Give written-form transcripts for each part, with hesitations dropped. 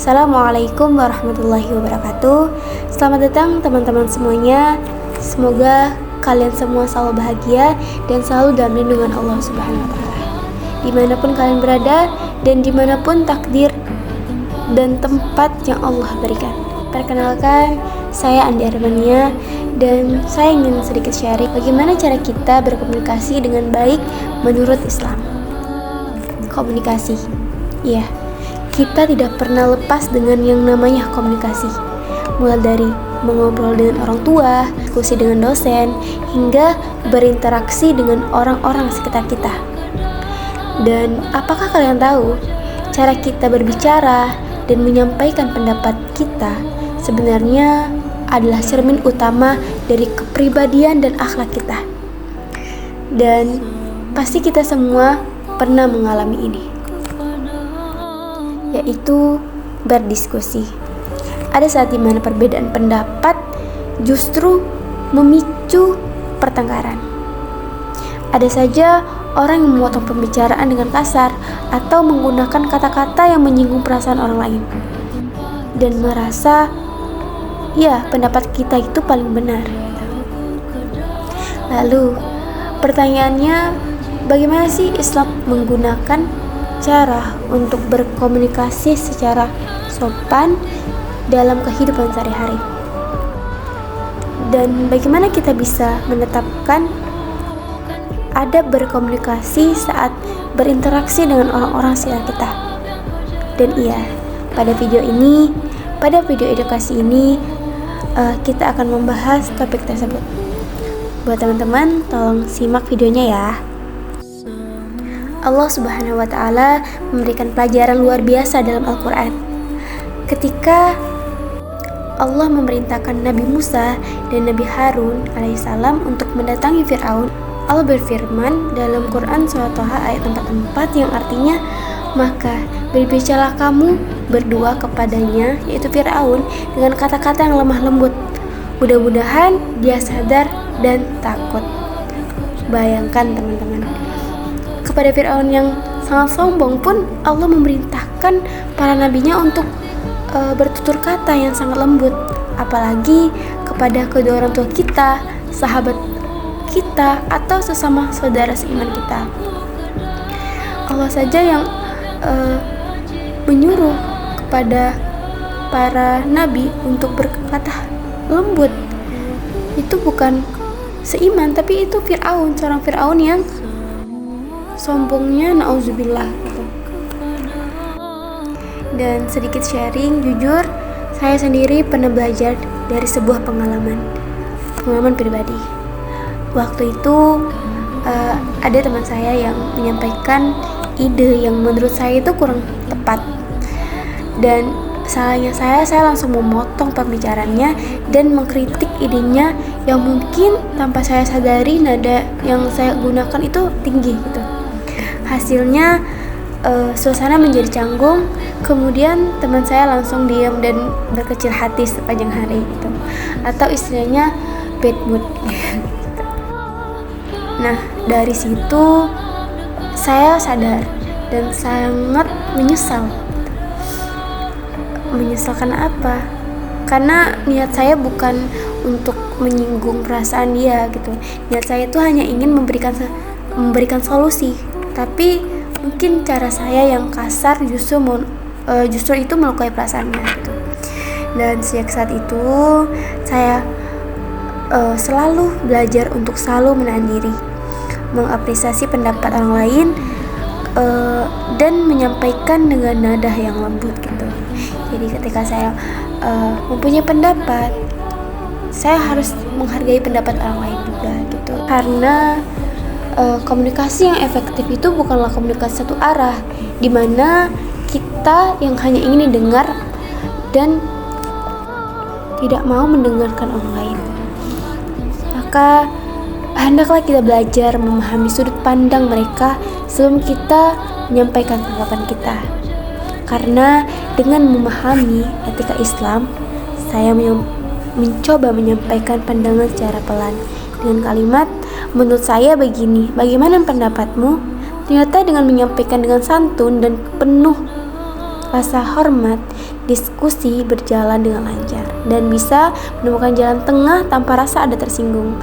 Assalamualaikum warahmatullahi wabarakatuh. Selamat datang teman-teman semuanya. Semoga kalian semua selalu bahagia dan selalu dalam lindungan Allah Subhanahu wa Ta'ala, dimanapun kalian berada dan dimanapun takdir dan tempat yang Allah berikan. Perkenalkan, saya Andi Armania dan saya ingin sedikit sharing bagaimana cara kita berkomunikasi dengan baik menurut Islam. Komunikasi, iya, kita tidak pernah lepas dengan yang namanya komunikasi. Mulai dari mengobrol dengan orang tua, diskusi dengan dosen, hingga berinteraksi dengan orang-orang sekitar kita. Dan apakah kalian tahu, cara kita berbicara dan menyampaikan pendapat kita sebenarnya adalah cermin utama dari kepribadian dan akhlak kita. Dan pasti kita semua pernah mengalami ini, yaitu berdiskusi. Ada saat dimana perbedaan pendapat justru memicu pertengkaran. Ada saja orang yang memotong pembicaraan dengan kasar atau menggunakan kata-kata yang menyinggung perasaan orang lain dan merasa ya pendapat kita itu paling benar. Lalu pertanyaannya, bagaimana sih Islam menggunakan cara untuk berkomunikasi secara sopan dalam kehidupan sehari-hari? Dan bagaimana kita bisa menetapkan adab berkomunikasi saat berinteraksi dengan orang-orang sekitar kita? Dan iya, pada video edukasi ini kita akan membahas topik tersebut. Buat teman-teman, tolong simak videonya ya. Allah Subhanahu wa Ta'ala memberikan pelajaran luar biasa dalam Al-Quran ketika Allah memerintahkan Nabi Musa dan Nabi Harun alaihissalam untuk mendatangi Fir'aun. Allah berfirman dalam Quran Surah Thaha ayat 44 yang artinya, maka berbicaralah kamu berdua kepadanya, yaitu Fir'aun, dengan kata-kata yang lemah lembut. Mudah-mudahan dia sadar dan takut. Bayangkan teman-teman, kepada Fir'aun yang sangat sombong pun Allah memerintahkan para nabinya untuk bertutur kata yang sangat lembut, apalagi kepada kedua orang tua kita, sahabat kita, atau sesama saudara seiman kita. Allah saja yang menyuruh kepada para nabi untuk berkata lembut. Itu bukan seiman, tapi itu Fir'aun, seorang Fir'aun yang sombongnya na'udzubillah gitu. Dan sedikit sharing, jujur saya sendiri pernah belajar dari sebuah pengalaman pribadi. Waktu itu ada teman saya yang menyampaikan ide yang menurut saya itu kurang tepat, dan salahnya saya langsung memotong pembicaraannya dan mengkritik idenya yang mungkin tanpa saya sadari nada yang saya gunakan itu tinggi gitu. Hasilnya suasana menjadi canggung. Kemudian teman saya langsung diam dan berkecil hati sepanjang hari gitu, atau istilahnya bad mood. Nah, dari situ saya sadar dan sangat menyesal. Menyesalkan apa? Karena niat saya bukan untuk menyinggung perasaan dia gitu. Niat saya itu hanya ingin memberikan solusi, tapi mungkin cara saya yang kasar justru itu melukai perasaannya gitu. Dan sejak saat itu saya selalu belajar untuk selalu menahan diri, mengapresiasi pendapat orang lain, dan menyampaikan dengan nada yang lembut gitu. Jadi ketika saya mempunyai pendapat, saya harus menghargai pendapat orang lain juga gitu. Karena komunikasi yang efektif itu bukanlah komunikasi satu arah, di mana kita yang hanya ingin didengar dan tidak mau mendengarkan orang lain. Maka hendaklah kita belajar memahami sudut pandang mereka sebelum kita menyampaikan tanggapan kita. Karena dengan memahami etika Islam, saya mencoba menyampaikan pandangan secara pelan dengan kalimat, menurut saya begini, bagaimana pendapatmu? Ternyata dengan menyampaikan dengan santun dan penuh rasa hormat, diskusi berjalan dengan lancar dan bisa menemukan jalan tengah tanpa rasa ada tersinggung.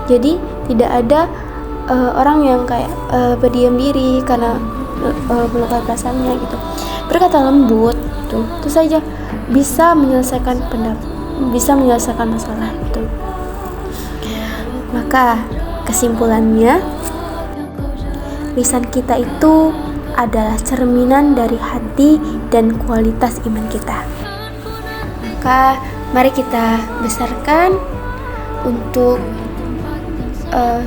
Jadi tidak ada orang yang kayak berdiam diri karena melukai perasaannya gitu. Berkata lembut tuh, itu saja bisa menyelesaikan masalah gitu. Maka kesimpulannya, lisan kita itu adalah cerminan dari hati dan kualitas iman kita. Maka mari kita besarkan untuk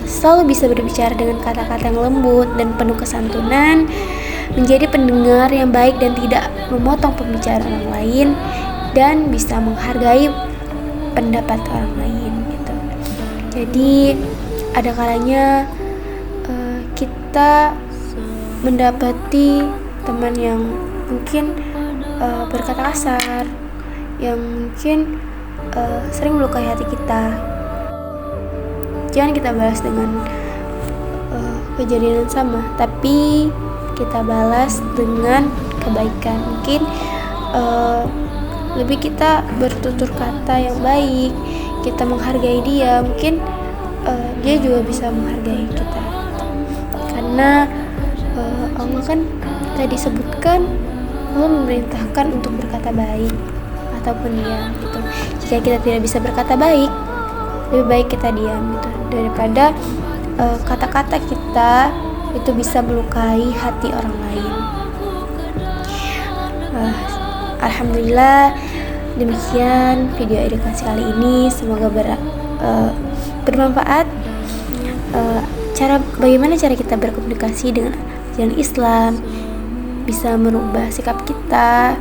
selalu bisa berbicara dengan kata-kata yang lembut dan penuh kesantunan, menjadi pendengar yang baik dan tidak memotong pembicaraan orang lain, dan bisa menghargai pendapat orang lain gitu. Jadi ada kalanya kita mendapati teman yang mungkin berkata kasar, yang mungkin sering melukai hati kita. Jangan kita balas dengan kejadian yang sama, tapi kita balas dengan kebaikan. Mungkin lebih kita bertutur kata yang baik, kita menghargai dia, mungkin dia juga bisa menghargai kita. Karena Allah kan tadi sebutkan, Allah memerintahkan untuk berkata baik ataupun diam gitu. Jika kita tidak bisa berkata baik, lebih baik kita diam gitu, daripada kata-kata kita itu bisa melukai hati orang lain. Alhamdulillah, demikian video edukasi kali ini, semoga bermanfaat. Bagaimana cara kita berkomunikasi dengan ajaran Islam bisa merubah sikap kita,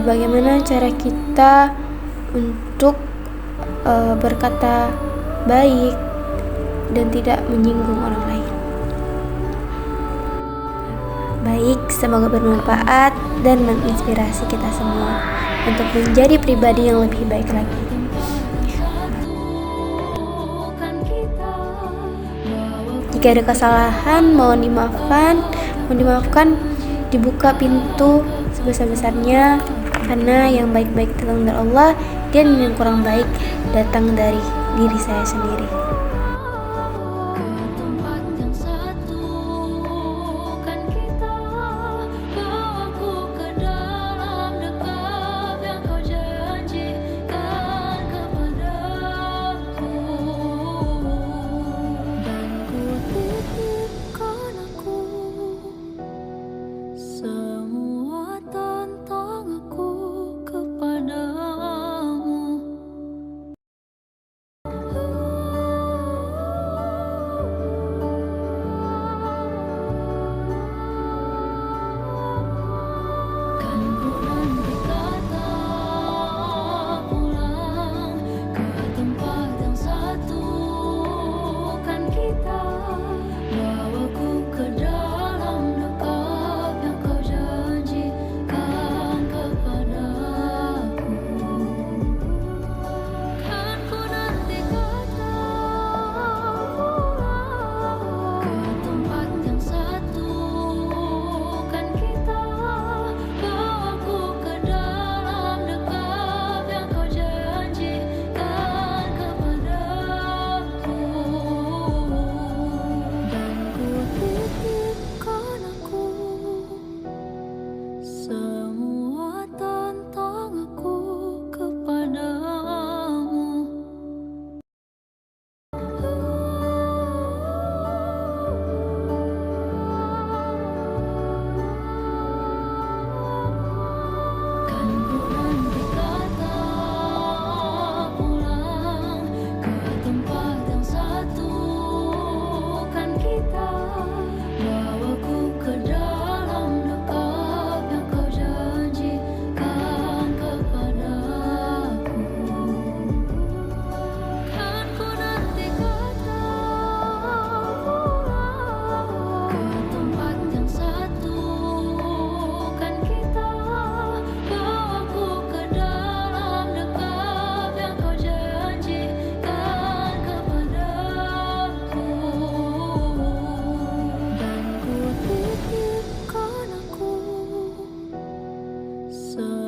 bagaimana cara kita untuk berkata baik dan tidak menyinggung orang lain. Baik, semoga bermanfaat dan menginspirasi kita semua untuk menjadi pribadi yang lebih baik lagi. Jika ada kesalahan, mohon dimaafkan, dibuka pintu sebesar-besarnya, karena yang baik-baik datang dari Allah dan yang kurang baik datang dari diri saya sendiri. bisa